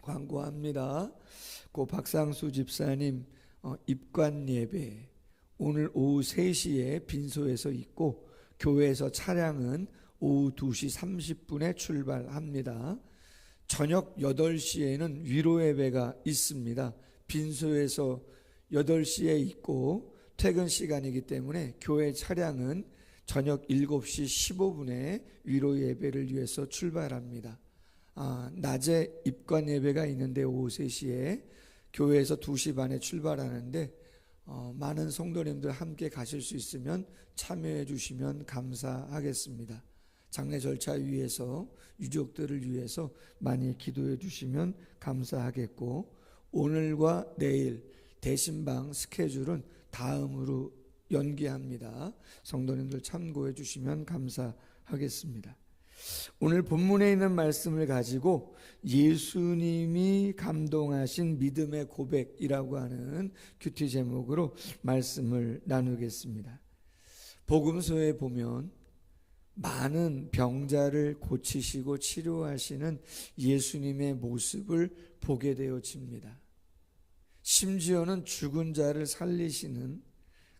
광고합니다. 고 박상수 집사님 입관 예배 오늘 오후 3시에 빈소에서 있고 교회에서 차량은 오후 2시 30분에 출발합니다. 저녁 8시에는 위로 예배가 있습니다. 빈소에서 8시에 있고 퇴근 시간이기 때문에 교회 차량은 저녁 7시 15분에 위로 예배를 위해서 출발합니다. 낮에 입관 예배가 있는데 오후 3시에 교회에서 2시 반에 출발하는데 많은 성도님들 함께 가실 수 있으면 참여해 주시면 감사하겠습니다. 장례 절차 위해서 유족들을 위해서 많이 기도해 주시면 감사하겠고, 오늘과 내일 대신방 스케줄은 다음으로 연기합니다. 성도님들 참고해 주시면 감사하겠습니다. 오늘 본문에 있는 말씀을 가지고 예수님이 감동하신 믿음의 고백이라고 하는 큐티 제목으로 말씀을 나누겠습니다. 복음서에 보면 많은 병자를 고치시고 치료하시는 예수님의 모습을 보게 되어집니다. 심지어는 죽은 자를 살리시는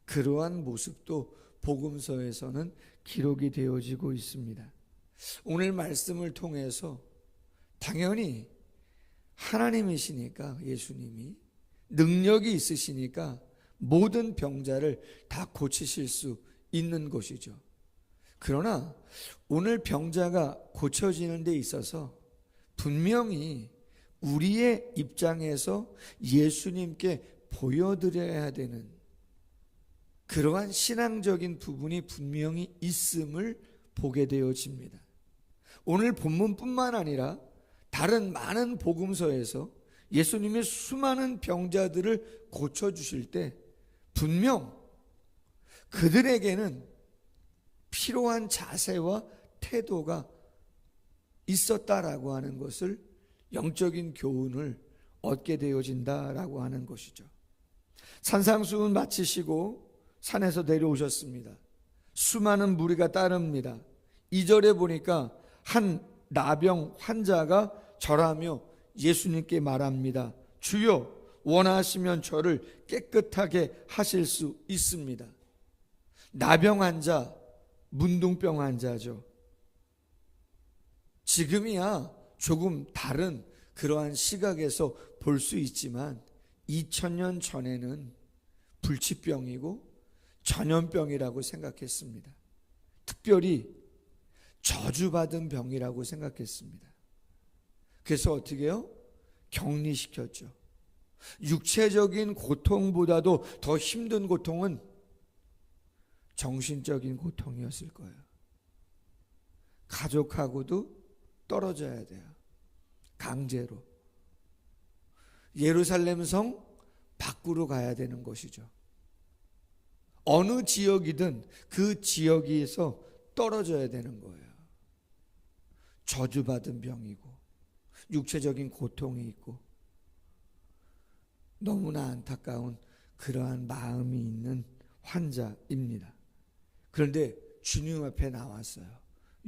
그러한 모습도 복음서에서는 기록이 되어지고 있습니다. 오늘 말씀을 통해서 당연히 하나님이시니까, 예수님이 능력이 있으시니까 모든 병자를 다 고치실 수 있는 것이죠. 그러나 오늘 병자가 고쳐지는 데 있어서 분명히 우리의 입장에서 예수님께 보여드려야 되는 그러한 신앙적인 부분이 분명히 있음을 보게 되어집니다. 오늘 본문뿐만 아니라 다른 많은 복음서에서 예수님이 수많은 병자들을 고쳐주실 때 분명 그들에게는 필요한 자세와 태도가 있었다라고 하는 것을, 영적인 교훈을 얻게 되어진다라고 하는 것이죠. 산상수훈 마치시고 산에서 내려오셨습니다. 수많은 무리가 따릅니다. 2절에 보니까 한 나병 환자가 절하며 예수님께 말합니다. 주여, 원하시면 저를 깨끗하게 하실 수 있습니다. 나병 환자, 문둥병 환자죠. 지금이야 조금 다른 그러한 시각에서 볼 수 있지만 2000년 전에는 불치병이고 전염병이라고 생각했습니다. 특별히 저주받은 병이라고 생각했습니다. 그래서 어떻게 해요? 격리시켰죠. 육체적인 고통보다도 더 힘든 고통은 정신적인 고통이었을 거예요. 가족하고도 떨어져야 돼요. 강제로. 예루살렘 성 밖으로 가야 되는 것이죠. 어느 지역이든 그 지역에서 떨어져야 되는 거예요. 저주받은 병이고 육체적인 고통이 있고 너무나 안타까운 그러한 마음이 있는 환자입니다. 그런데 주님 앞에 나왔어요.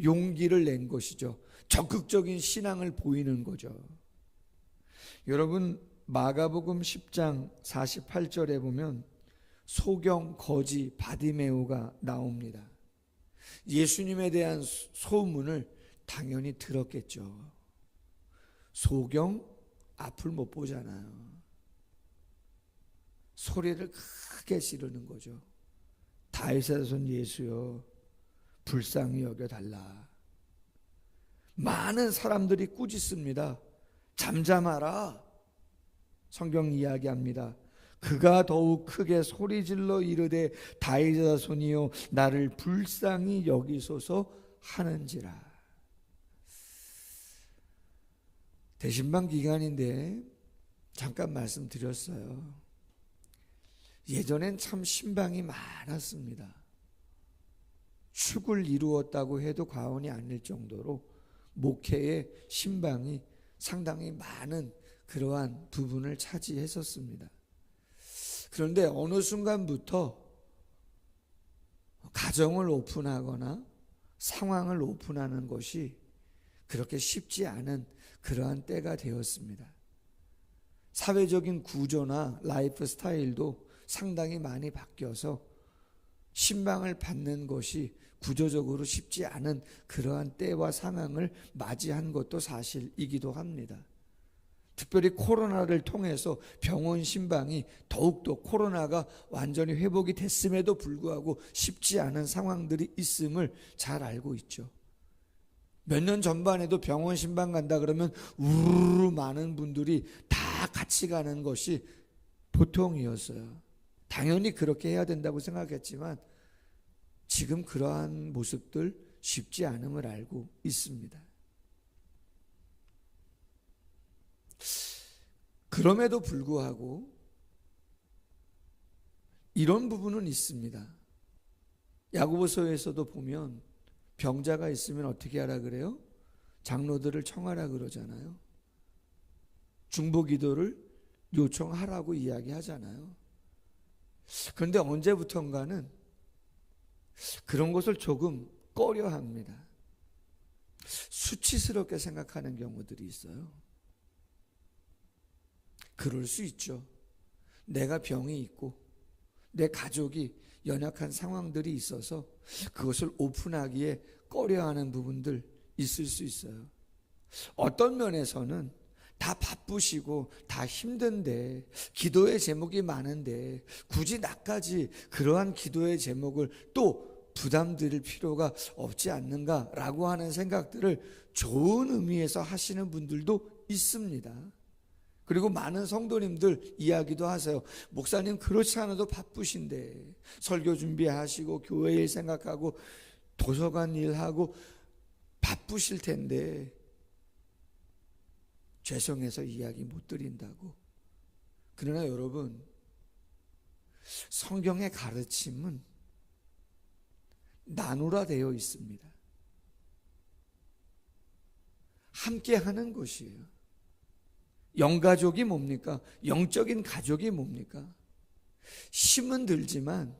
용기를 낸 것이죠. 적극적인 신앙을 보이는 거죠. 여러분, 마가복음 10장 48절에 보면 소경 거지 바디메오가 나옵니다. 예수님에 대한 소문을 당연히 들었겠죠. 소경 앞을 못 보잖아요. 소리를 크게 지르는 거죠. 다윗의 자손 예수여, 불쌍히 여겨달라. 많은 사람들이 꾸짖습니다. 잠잠하라. 성경 이야기합니다. 그가 더욱 크게 소리질러 이르되 다윗의 자손이여, 나를 불쌍히 여기소서 하는지라. 대신방 기간인데 잠깐 말씀드렸어요. 예전엔 참 신방이 많았습니다. 축을 이루었다고 해도 과언이 아닐 정도로 목회의 신방이 상당히 많은 그러한 부분을 차지했었습니다. 그런데 어느 순간부터 가정을 오픈하거나 상황을 오픈하는 것이 그렇게 쉽지 않은 그러한 때가 되었습니다. 사회적인 구조나 라이프 스타일도 상당히 많이 바뀌어서 신방을 받는 것이 구조적으로 쉽지 않은 그러한 때와 상황을 맞이한 것도 사실이기도 합니다. 특별히 코로나를 통해서 병원 신방이 더욱더 코로나가 완전히 회복이 됐음에도 불구하고 쉽지 않은 상황들이 있음을 잘 알고 있죠. 몇 년 전반에도 병원 신방 간다 그러면 우르르 많은 분들이 다 같이 가는 것이 보통이었어요. 당연히 그렇게 해야 된다고 생각했지만 지금 그러한 모습들 쉽지 않음을 알고 있습니다. 그럼에도 불구하고 이런 부분은 있습니다. 야고보서에서도 보면 병자가 있으면 어떻게 하라 그래요? 장로들을 청하라 그러잖아요. 중보기도를 요청하라고 이야기하잖아요. 그런데 언제부턴가는 그런 것을 조금 꺼려합니다. 수치스럽게 생각하는 경우들이 있어요. 그럴 수 있죠. 내가 병이 있고 내 가족이 연약한 상황들이 있어서 그것을 오픈하기에 꺼려하는 부분들 있을 수 있어요. 어떤 면에서는 다 바쁘시고 다 힘든데 기도의 제목이 많은데 굳이 나까지 그러한 기도의 제목을 또 부담 드릴 필요가 없지 않는가라고 하는 생각들을 좋은 의미에서 하시는 분들도 있습니다. 그리고 많은 성도님들 이야기도 하세요. 목사님 그렇지 않아도 바쁘신데 설교 준비하시고 교회 일 생각하고 도서관 일하고 바쁘실 텐데 죄송해서 이야기 못 드린다고. 그러나 여러분, 성경의 가르침은 나누라 되어 있습니다. 함께 하는 것이에요. 영가족이 뭡니까? 영적인 가족이 뭡니까? 힘은 들지만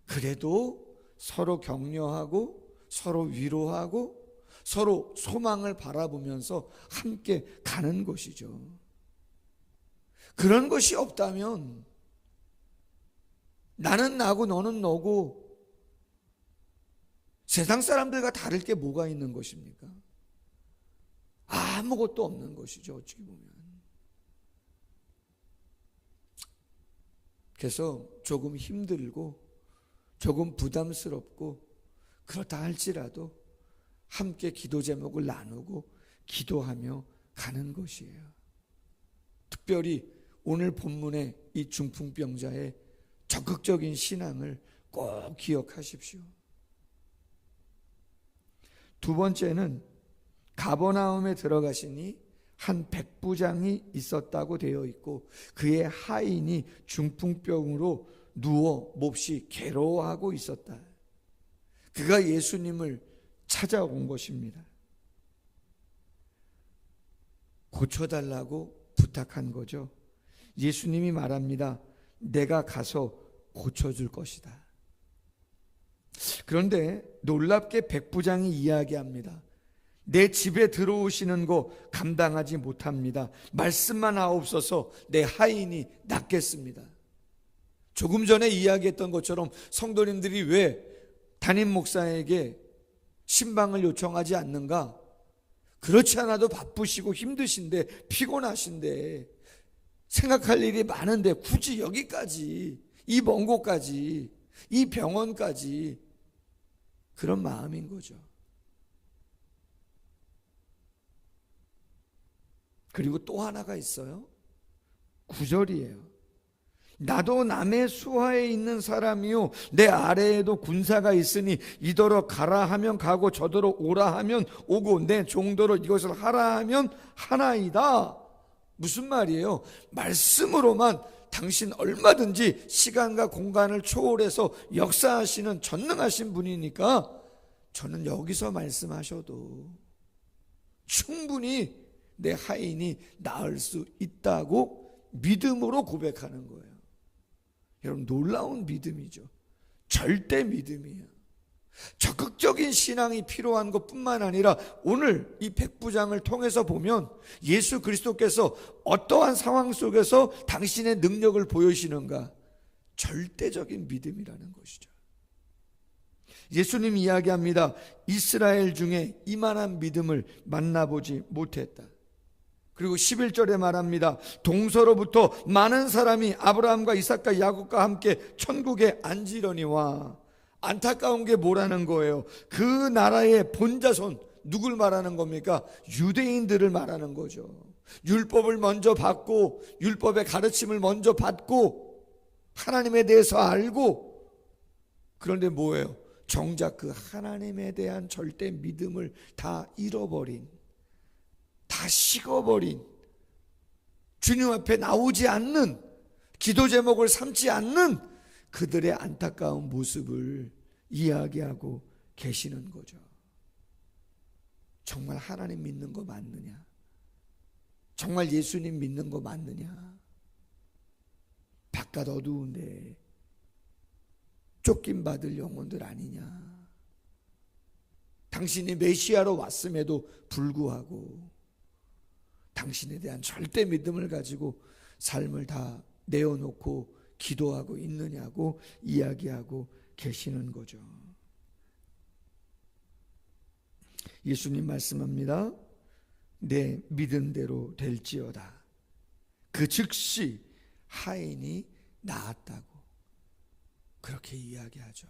그래도 서로 격려하고 서로 위로하고 서로 소망을 바라보면서 함께 가는 것이죠. 그런 것이 없다면 나는 나고 너는 너고 세상 사람들과 다를 게 뭐가 있는 것입니까? 아무것도 없는 것이죠, 어찌 보면. 그래서 조금 힘들고 조금 부담스럽고 그렇다 할지라도 함께 기도 제목을 나누고 기도하며 가는 것이에요. 특별히 오늘 본문의 이 중풍병자의 적극적인 신앙을 꼭 기억하십시오. 두 번째는 가버나움에 들어가시니 한 백부장이 있었다고 되어 있고 그의 하인이 중풍병으로 누워 몹시 괴로워하고 있었다. 그가 예수님을 찾아온 것입니다. 고쳐달라고 부탁한 거죠. 예수님이 말합니다. 내가 가서 고쳐줄 것이다. 그런데 놀랍게 백부장이 이야기합니다. 내 집에 들어오시는 거 감당하지 못합니다. 말씀만 하옵소서 내 하인이 낫겠습니다. 조금 전에 이야기했던 것처럼 성도님들이 왜 담임 목사에게 신방을 요청하지 않는가? 그렇지 않아도 바쁘시고 힘드신데 피곤하신데 생각할 일이 많은데 굳이 여기까지 이 먼 곳까지 이 병원까지 그런 마음인 거죠. 그리고 또 하나가 있어요. 9절이에요. 나도 남의 수하에 있는 사람이요 내 아래에도 군사가 있으니 이더러 가라 하면 가고 저더러 오라 하면 오고 내 종더러 이것을 하라 하면 하나이다. 무슨 말이에요? 말씀으로만 당신 얼마든지 시간과 공간을 초월해서 역사하시는 전능하신 분이니까 저는 여기서 말씀하셔도 충분히 내 하인이 나을 수 있다고 믿음으로 고백하는 거예요. 여러분 놀라운 믿음이죠. 절대 믿음이에요. 적극적인 신앙이 필요한 것뿐만 아니라 오늘 이 백부장을 통해서 보면 예수 그리스도께서 어떠한 상황 속에서 당신의 능력을 보여주시는가? 절대적인 믿음이라는 것이죠. 예수님이 이야기합니다. 이스라엘 중에 이만한 믿음을 만나보지 못했다. 그리고 11절에 말합니다. 동서로부터 많은 사람이 아브라함과 이삭과 야곱과 함께 천국에 앉으려니와. 안타까운 게 뭐라는 거예요? 그 나라의 본자손, 누굴 말하는 겁니까? 유대인들을 말하는 거죠. 율법을 먼저 받고 율법의 가르침을 먼저 받고 하나님에 대해서 알고, 그런데 뭐예요? 정작 그 하나님에 대한 절대 믿음을 다 잃어버린, 다 식어버린, 주님 앞에 나오지 않는, 기도 제목을 삼지 않는 그들의 안타까운 모습을 이야기하고 계시는 거죠. 정말 하나님 믿는 거 맞느냐? 정말 예수님 믿는 거 맞느냐? 바깥 어두운데 쫓김 받을 영혼들 아니냐? 당신이 메시아로 왔음에도 불구하고 당신에 대한 절대 믿음을 가지고 삶을 다 내어놓고 기도하고 있느냐고 이야기하고 계시는 거죠. 예수님 말씀합니다. 내 믿음대로 될지어다. 그 즉시 하인이 나았다고 그렇게 이야기하죠.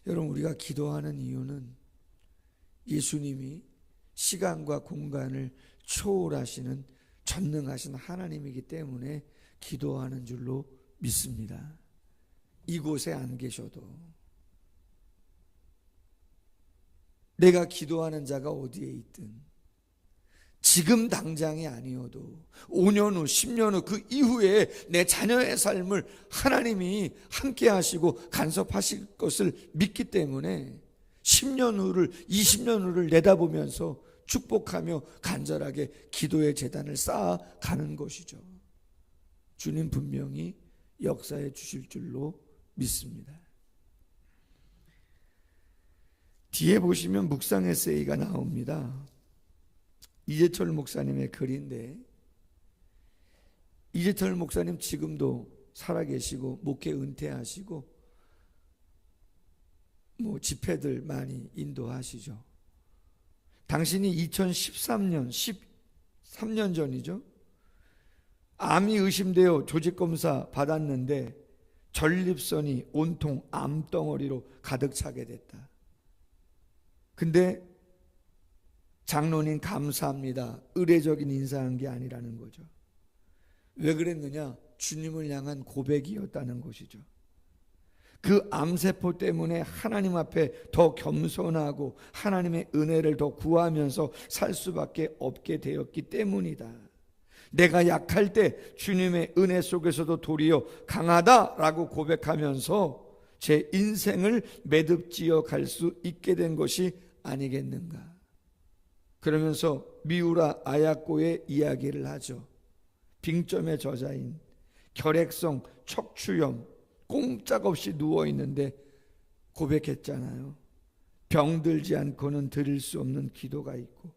여러분, 우리가 기도하는 이유는 예수님이 시간과 공간을 초월하시는 전능하신 하나님이기 때문에 기도하는 줄로 믿습니다. 이곳에 안 계셔도, 내가 기도하는 자가 어디에 있든, 지금 당장이 아니어도 5년 후, 10년 후, 그 이후에 내 자녀의 삶을 하나님이 함께 하시고 간섭하실 것을 믿기 때문에 10년 후를, 20년 후를 내다보면서 축복하며 간절하게 기도의 제단을 쌓아가는 것이죠. 주님 분명히 역사해 주실 줄로 믿습니다. 뒤에 보시면 묵상 에세이가 나옵니다. 이재철 목사님의 글인데, 이재철 목사님 지금도 살아계시고 목회 은퇴하시고 집회들 많이 인도하시죠. 당신이 2013년 13년 전이죠. 암이 의심되어 조직검사 받았는데 전립선이 온통 암덩어리로 가득 차게 됐다. 근데 장로님 감사합니다, 의례적인 인사한 게 아니라는 거죠. 왜 그랬느냐? 주님을 향한 고백이었다는 것이죠. 그 암세포 때문에 하나님 앞에 더 겸손하고 하나님의 은혜를 더 구하면서 살 수밖에 없게 되었기 때문이다. 내가 약할 때 주님의 은혜 속에서도 도리어 강하다라고 고백하면서 제 인생을 매듭지어 갈 수 있게 된 것이 아니겠는가. 그러면서 미우라 아야코의 이야기를 하죠. 빙점의 저자인 결핵성 척추염, 꼼짝없이 누워있는데 고백했잖아요. 병들지 않고는 드릴 수 없는 기도가 있고,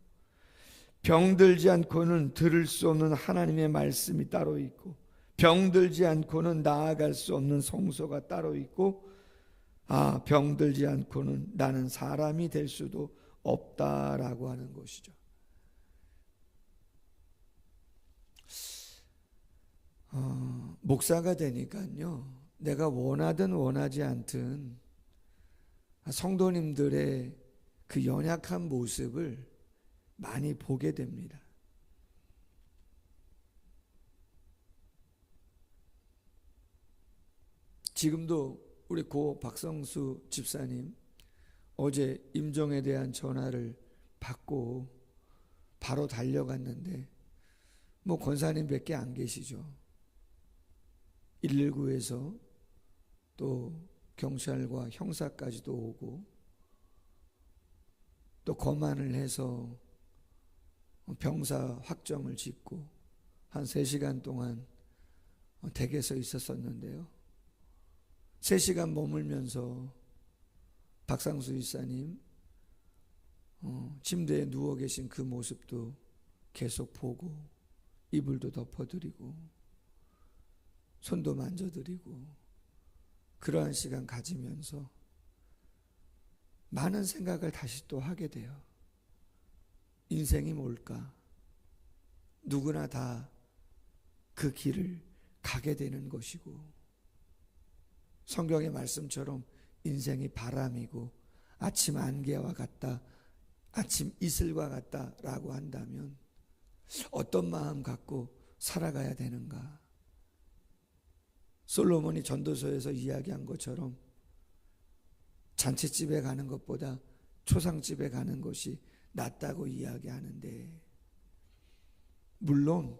병들지 않고는 들을 수 없는 하나님의 말씀이 따로 있고, 병들지 않고는 나아갈 수 없는 성소가 따로 있고, 병들지 않고는 나는 사람이 될 수도 없다라고 하는 것이죠. 목사가 되니까요, 내가 원하든 원하지 않든 성도님들의 그 연약한 모습을 많이 보게 됩니다. 지금도 우리 고 박성수 집사님 어제 임종에 대한 전화를 받고 바로 달려갔는데 권사님밖에 안 계시죠. 119에서 또 경찰과 형사까지도 오고 또 검안을 해서 병사 확정을 짓고 한 3시간 동안 댁에서 있었었는데요. 3시간 머물면서 박상수 이사님 침대에 누워 계신 그 모습도 계속 보고 이불도 덮어드리고 손도 만져드리고 그러한 시간 가지면서 많은 생각을 다시 또 하게 돼요. 인생이 뭘까? 누구나 다 그 길을 가게 되는 것이고, 성경의 말씀처럼 인생이 바람이고 아침 안개와 같다, 아침 이슬과 같다라고 한다면 어떤 마음 갖고 살아가야 되는가? 솔로몬이 전도서에서 이야기한 것처럼 잔치집에 가는 것보다 초상집에 가는 것이 낫다고 이야기하는데, 물론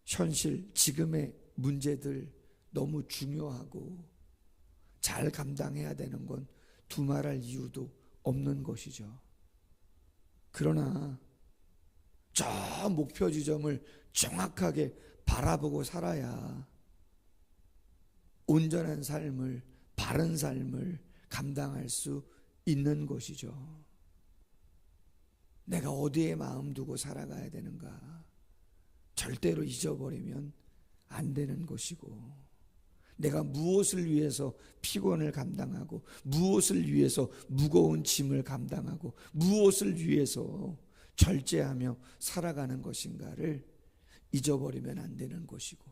현실 지금의 문제들 너무 중요하고 잘 감당해야 되는 건 두말할 이유도 없는 것이죠. 그러나 저 목표 지점을 정확하게 바라보고 살아야 온전한 삶을, 바른 삶을 감당할 수 있는 것이죠. 내가 어디에 마음 두고 살아가야 되는가 절대로 잊어버리면 안 되는 것이고, 내가 무엇을 위해서 피곤을 감당하고 무엇을 위해서 무거운 짐을 감당하고 무엇을 위해서 절제하며 살아가는 것인가를 잊어버리면 안 되는 것이고,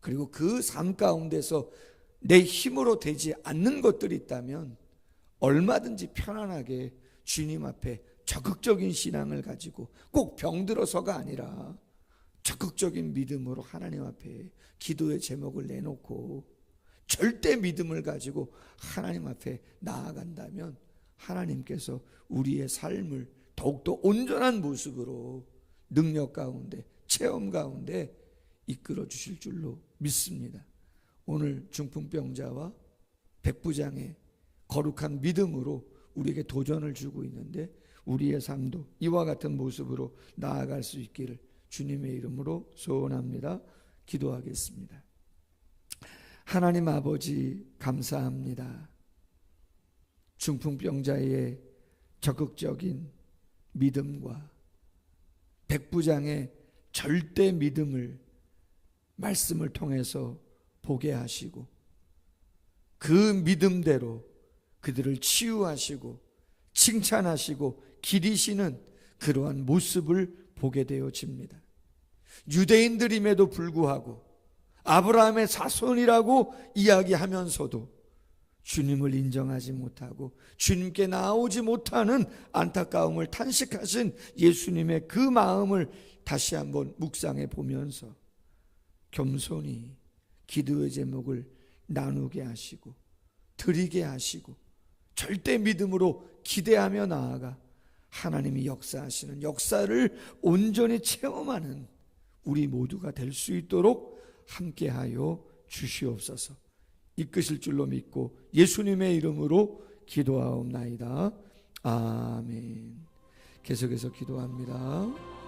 그리고 그 삶 가운데서 내 힘으로 되지 않는 것들이 있다면 얼마든지 편안하게 주님 앞에 적극적인 신앙을 가지고 꼭 병들어서가 아니라 적극적인 믿음으로 하나님 앞에 기도의 제목을 내놓고 절대 믿음을 가지고 하나님 앞에 나아간다면 하나님께서 우리의 삶을 더욱더 온전한 모습으로 능력 가운데, 체험 가운데 이끌어 주실 줄로 믿습니다. 오늘 중풍병자와 백부장의 거룩한 믿음으로 우리에게 도전을 주고 있는데, 우리의 삶도 이와 같은 모습으로 나아갈 수 있기를 주님의 이름으로 소원합니다. 기도하겠습니다. 하나님 아버지, 감사합니다. 중풍병자의 적극적인 믿음과 백부장의 절대 믿음을 말씀을 통해서 보게 하시고 그 믿음대로 그들을 치유하시고 칭찬하시고 기리시는 그러한 모습을 보게 되어집니다. 유대인들임에도 불구하고 아브라함의 자손이라고 이야기하면서도 주님을 인정하지 못하고 주님께 나오지 못하는 안타까움을 탄식하신 예수님의 그 마음을 다시 한번 묵상해 보면서 겸손히 기도의 제목을 나누게 하시고 드리게 하시고 절대 믿음으로 기대하며 나아가 하나님이 역사하시는 역사를 온전히 체험하는 우리 모두가 될 수 있도록 함께하여 주시옵소서. 이끄실 줄로 믿고 예수님의 이름으로 기도하옵나이다. 아멘. 계속해서 기도합니다.